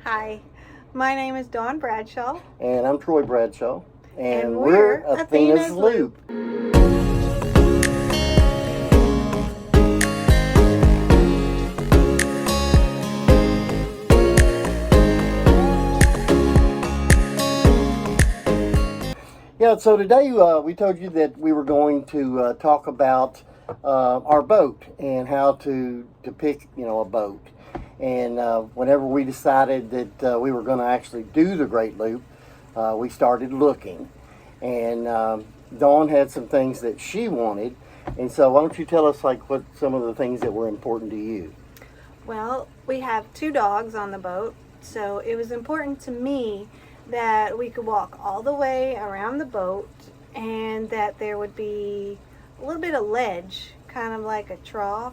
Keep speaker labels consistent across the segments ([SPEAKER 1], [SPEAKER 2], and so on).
[SPEAKER 1] Hi, my name is Dawn Bradshaw.
[SPEAKER 2] And I'm Troy Bradshaw.
[SPEAKER 1] And we're Athenas Loop.
[SPEAKER 2] Yeah, so today we told you that we were going to talk about our boat and how to pick, a boat. And whenever we decided that we were going to actually do the Great Loop, we started looking. And Dawn had some things that she wanted. And so why don't you tell us what some of the things that were important to you?
[SPEAKER 1] Well, we have 2 dogs on the boat, so it was important to me that we could walk all the way around the boat and that there would be a little bit of ledge, kind of like a trough,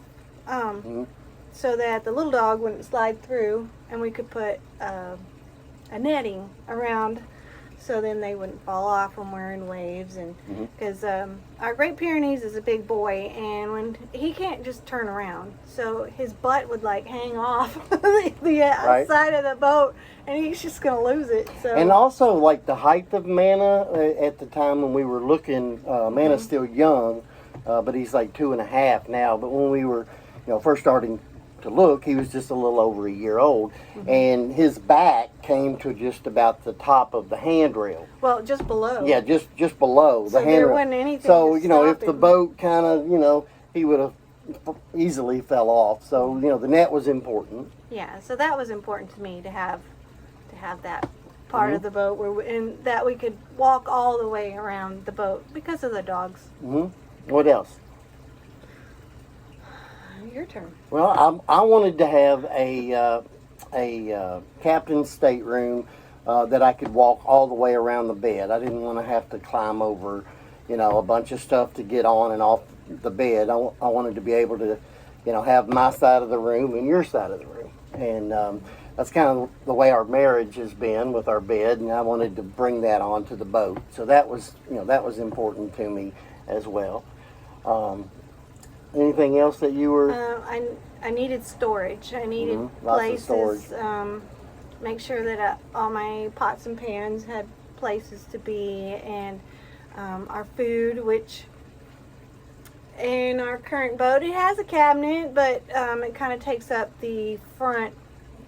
[SPEAKER 1] so that the little dog wouldn't slide through, and we could put a netting around so then they wouldn't fall off when we're in waves. And because our Great Pyrenees is a big boy, and when he can't just turn around, so his butt would hang off the outside of the boat, and he's just gonna lose it. So,
[SPEAKER 2] and also the height of Mana at the time when we were looking, Mana's still young, but he's 2.5 now. But when we were first starting to look, he was just a little over a year old, and his back came to just about the top of the handrail.
[SPEAKER 1] Well, just below.
[SPEAKER 2] Yeah, just below the handrail.
[SPEAKER 1] There wasn't anything.
[SPEAKER 2] So
[SPEAKER 1] to
[SPEAKER 2] if the boat kind of he would have easily fell off. So the net was important.
[SPEAKER 1] Yeah, so that was important to me to have that part of the boat and that we could walk all the way around the boat because of the dogs.
[SPEAKER 2] What else?
[SPEAKER 1] Your turn.
[SPEAKER 2] Well, I wanted to have a captain's stateroom that I could walk all the way around the bed. I didn't want to have to climb over, a bunch of stuff to get on and off the bed. I wanted to be able to, have my side of the room and your side of the room. And that's kind of the way our marriage has been with our bed, and I wanted to bring that onto the boat. So that was, that was important to me as well. Anything else that you were?
[SPEAKER 1] I needed storage. I needed places. Make sure that all my pots and pans had places to be, and our food, which in our current boat it has a cabinet, but it kind of takes up the front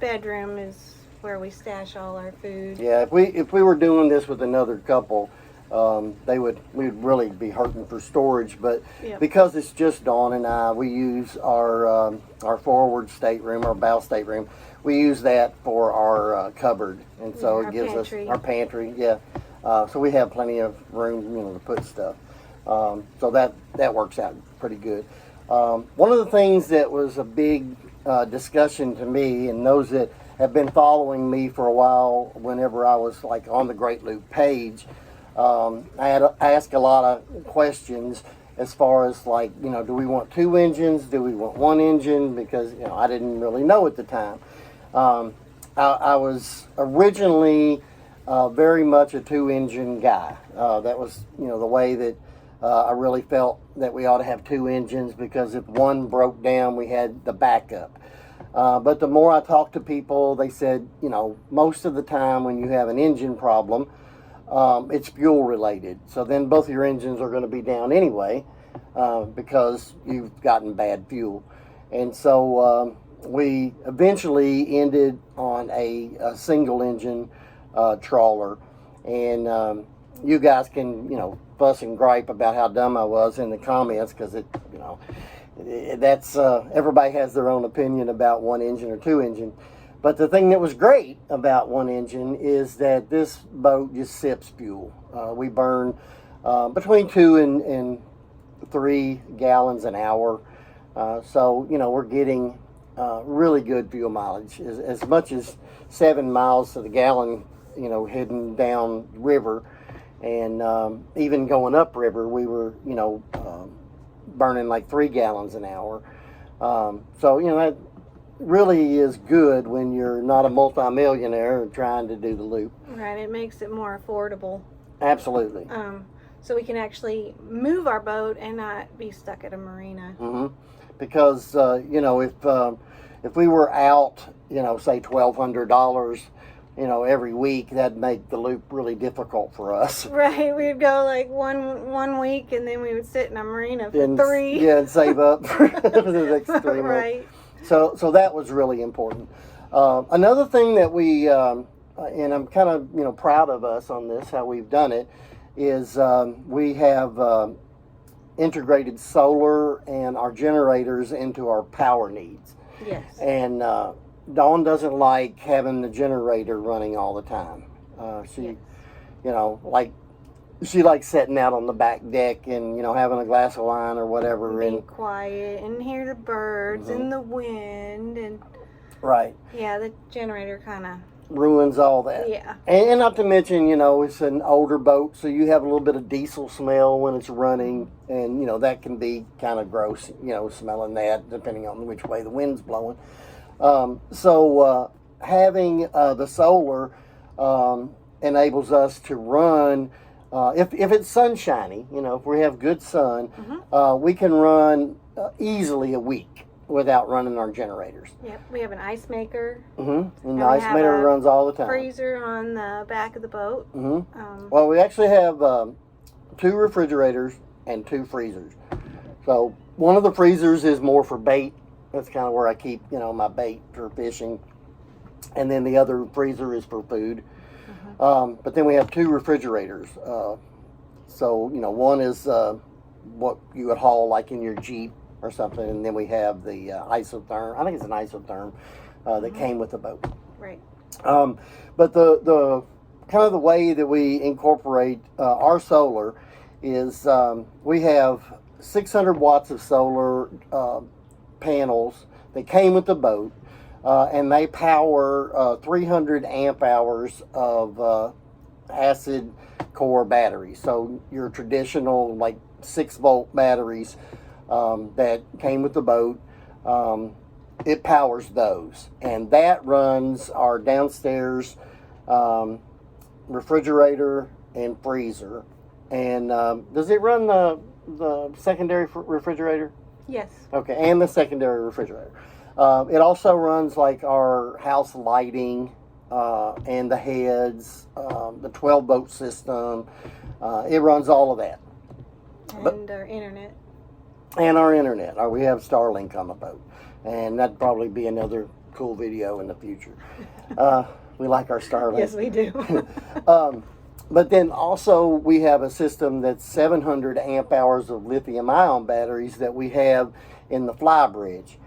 [SPEAKER 1] bedroom is where we stash all our food.
[SPEAKER 2] Yeah, if we were doing this with another couple, we'd really be hurting for storage, but because it's just Dawn and I, we use our forward stateroom, our bow stateroom. We use that for our cupboard, and so it gives us our pantry. Yeah, so we have plenty of room, to put stuff. So that works out pretty good. One of the things that was a big discussion to me, and those that have been following me for a while, whenever I was on the Great Loop page. I had asked a lot of questions as far as do we want 2 engines? Do we want 1 engine? Because, I didn't really know at the time. I was originally very much a 2-engine guy. That was, the way that I really felt that we ought to have 2 engines, because if one broke down, we had the backup. But the more I talked to people, they said, most of the time when you have an engine problem, it's fuel related. So then both of your engines are going to be down anyway because you've gotten bad fuel. And so we eventually ended on a single engine trawler. And you guys can, fuss and gripe about how dumb I was in the comments, because that's everybody has their own opinion about 1 engine or 2 engine. But the thing that was great about 1 engine is that this boat just sips fuel. We burn between 2 and 3 gallons an hour. So, we're getting really good fuel mileage, as much as 7 miles to the gallon, heading down river. And even going up river, we were, burning 3 gallons an hour. So, that really is good when you're not a multimillionaire and trying to do the loop.
[SPEAKER 1] Right, it makes it more affordable.
[SPEAKER 2] Absolutely.
[SPEAKER 1] So we can actually move our boat and not be stuck at a marina.
[SPEAKER 2] Because if we were out say $1,200, every week, that'd make the loop really difficult for us.
[SPEAKER 1] Right, we'd go like one week, and then we would sit in a marina for 3.
[SPEAKER 2] Yeah, and save up for the next 3 months.
[SPEAKER 1] Right.
[SPEAKER 2] So that was really important. Another thing that we, and I'm kind of proud of us on this, how we've done it, is we have integrated solar and our generators into our power needs.
[SPEAKER 1] Yes.
[SPEAKER 2] And Dawn doesn't like having the generator running all the time. She,
[SPEAKER 1] yes.
[SPEAKER 2] She likes sitting out on the back deck and, having a glass of wine or whatever.
[SPEAKER 1] Being quiet and hear the birds and the wind. And
[SPEAKER 2] right.
[SPEAKER 1] Yeah, the generator kind of
[SPEAKER 2] ruins all that.
[SPEAKER 1] Yeah.
[SPEAKER 2] And not to mention, it's an older boat, so you have a little bit of diesel smell when it's running. And, that can be kind of gross, smelling that, depending on which way the wind's blowing. So having the solar enables us to run, if it's sunshiny, if we have good sun, we can run easily a week without running our generators.
[SPEAKER 1] Yep, we have an ice maker.
[SPEAKER 2] And the ice maker runs all the time.
[SPEAKER 1] Freezer on the back of the boat.
[SPEAKER 2] Well, we actually have 2 refrigerators and 2 freezers. So one of the freezers is more for bait. That's kind of where I keep, my bait for fishing. And then the other freezer is for food. But then we have 2 refrigerators. So, one is what you would haul like in your Jeep or something. And then we have the isotherm. I think it's an isotherm that came with the boat.
[SPEAKER 1] Right.
[SPEAKER 2] But the kind of the way that we incorporate our solar is we have 600 watts of solar panels that came with the boat, and they power 300 amp hours of acid core batteries. So your traditional 6-volt batteries that came with the boat, it powers those, and that runs our downstairs refrigerator and freezer. And does it run the secondary refrigerator?
[SPEAKER 1] Yes.
[SPEAKER 2] Okay, and the secondary refrigerator. It also runs our house lighting and the heads, the 12-boat system. It runs all of that.
[SPEAKER 1] And our internet.
[SPEAKER 2] And our internet. We have Starlink on the boat. And that'd probably be another cool video in the future. We like our Starlink.
[SPEAKER 1] Yes, we do.
[SPEAKER 2] But then also we have a system that's 700 amp hours of lithium-ion batteries that we have in the flybridge.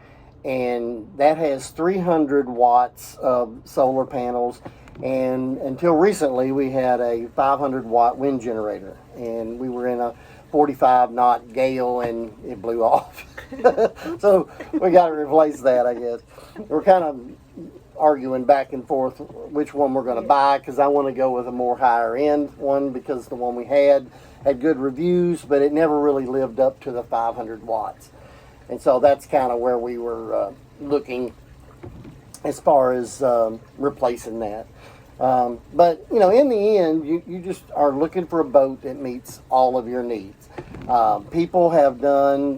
[SPEAKER 2] And that has 300 watts of solar panels. And until recently, we had a 500-watt wind generator. And we were in a 45-knot gale, and it blew off. So we got to replace that, I guess. We're kind of arguing back and forth which one we're going to buy, because I want to go with a more higher end one, because the one we had good reviews, but it never really lived up to the 500 watts. And so that's kind of where we were looking as far as replacing that. But in the end, you just are looking for a boat that meets all of your needs. People have done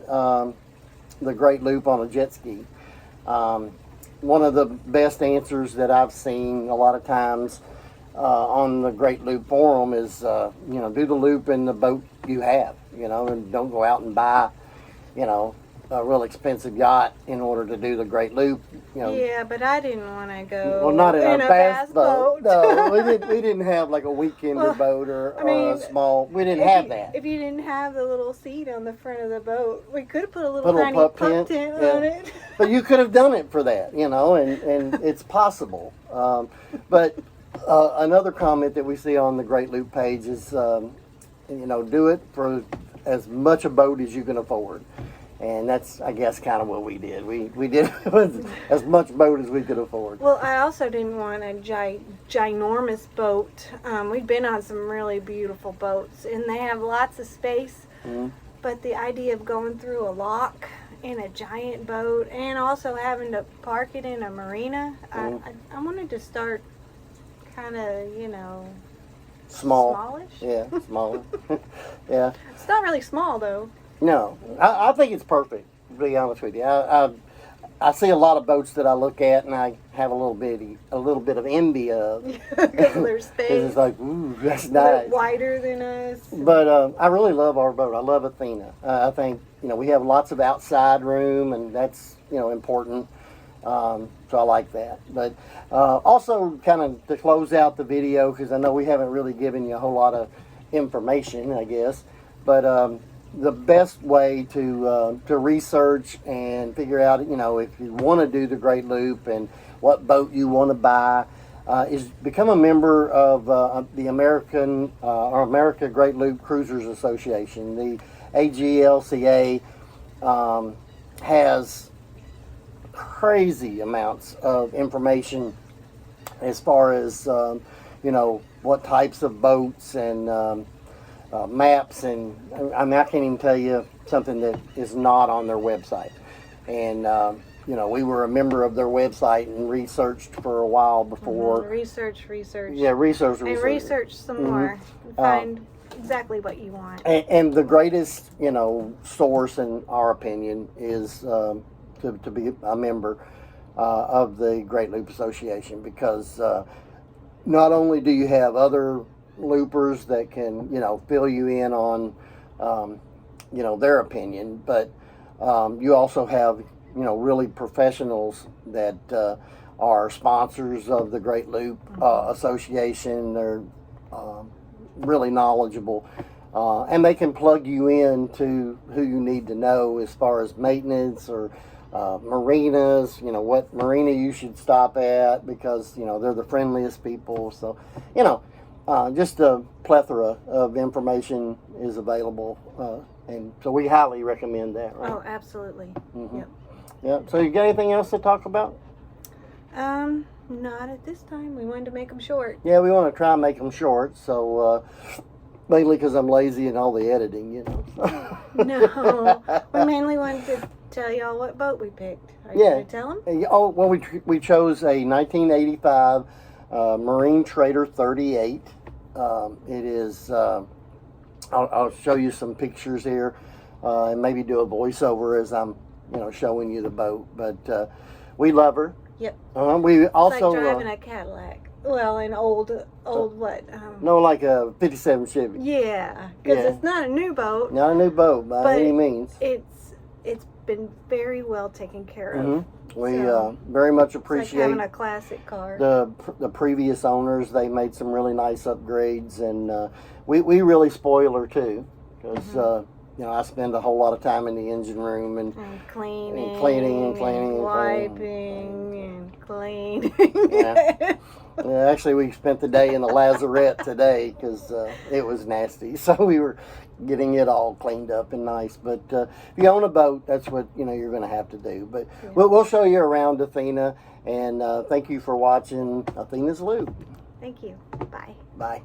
[SPEAKER 2] the Great Loop on a jet ski. One of the best answers that I've seen a lot of times on the Great Loop forum is, do the loop in the boat you have, and don't go out and buy, a real expensive yacht in order to do the Great Loop.
[SPEAKER 1] Yeah, but I didn't want to go.
[SPEAKER 2] Well, not in a bass boat. No, we didn't have like a weekender boat or a small. We didn't have that.
[SPEAKER 1] If you didn't have the little seat on the front of the boat, we could have put a little tiny
[SPEAKER 2] pup
[SPEAKER 1] tent on it.
[SPEAKER 2] But you could have done it for that, and it's possible. But another comment that we see on the Great Loop page is, do it for as much a boat as you can afford. And that's, I guess, kind of what we did. We did with as much boat as we could afford.
[SPEAKER 1] Well, I also didn't want a ginormous boat. We've been on some really beautiful boats, and they have lots of space. Mm-hmm. But the idea of going through a lock in a giant boat and also having to park it in a marina, mm-hmm. I wanted to start kind of, smallish.
[SPEAKER 2] Yeah, smaller. Yeah.
[SPEAKER 1] It's not really small, though.
[SPEAKER 2] No, I think it's perfect, to be honest with you. I see a lot of boats that I look at and I have a little bit of envy of.
[SPEAKER 1] Because of their space.
[SPEAKER 2] It's like, ooh, that's
[SPEAKER 1] They're
[SPEAKER 2] nice.
[SPEAKER 1] wider than us.
[SPEAKER 2] But I really love our boat. I love Athena. I think, we have lots of outside room, and that's, important. So I like that. But also, kind of to close out the video, because I know we haven't really given you a whole lot of information, I guess. But the best way to research and figure out, if you want to do the Great Loop and what boat you want to buy, is become a member of the America Great Loop Cruisers Association. The AGLCA has crazy amounts of information as far as what types of boats and maps, and I can't even tell you something that is not on their website. And we were a member of their website and researched for a while before.
[SPEAKER 1] Research.
[SPEAKER 2] Yeah, research.
[SPEAKER 1] And research some more. And find exactly what you want.
[SPEAKER 2] And the greatest, source, in our opinion, is to be a member of the Great Loop Association, because not only do you have other loopers that can, fill you in on, their opinion, but you also have, really professionals that are sponsors of the Great Loop Association. They're really knowledgeable, and they can plug you in to who you need to know as far as maintenance or marinas, what marina you should stop at, because, they're the friendliest people. So, just a plethora of information is available, and so we highly recommend that. Right?
[SPEAKER 1] Oh, absolutely.
[SPEAKER 2] Mm-hmm.
[SPEAKER 1] Yep.
[SPEAKER 2] Yep. So you got anything else to talk about?
[SPEAKER 1] Not at this time. We wanted to make them short.
[SPEAKER 2] Yeah, we want to try and make them short. So mainly because I'm lazy and all the editing,
[SPEAKER 1] No, we mainly wanted to tell y'all what boat we picked. Are you going to tell them?
[SPEAKER 2] Oh, well, we chose a 1985 Marine Trader 38. It is. I'll show you some pictures here, and maybe do a voiceover as I'm, showing you the boat. But we love her.
[SPEAKER 1] Yep.
[SPEAKER 2] We also
[SPEAKER 1] it's like driving a Cadillac. Well, an old what?
[SPEAKER 2] No, like a 57 Chevy.
[SPEAKER 1] Yeah, because it's not a new boat.
[SPEAKER 2] Not a new boat by any means.
[SPEAKER 1] It's been very well taken care of.
[SPEAKER 2] Mm-hmm. We very much appreciate,
[SPEAKER 1] it's like having a classic car.
[SPEAKER 2] The previous owners. They made some really nice upgrades, and we really spoil her too, because I spend a whole lot of time in the engine room and
[SPEAKER 1] cleaning
[SPEAKER 2] and
[SPEAKER 1] wiping and cleaning.
[SPEAKER 2] Yeah. Actually, we spent the day in the lazarette today because it was nasty. So we were getting it all cleaned up and nice. But if you own a boat, that's what you're going to have to do. But we'll show you around Athena. And thank you for watching Athena's Loop.
[SPEAKER 1] Thank you. Bye.
[SPEAKER 2] Bye.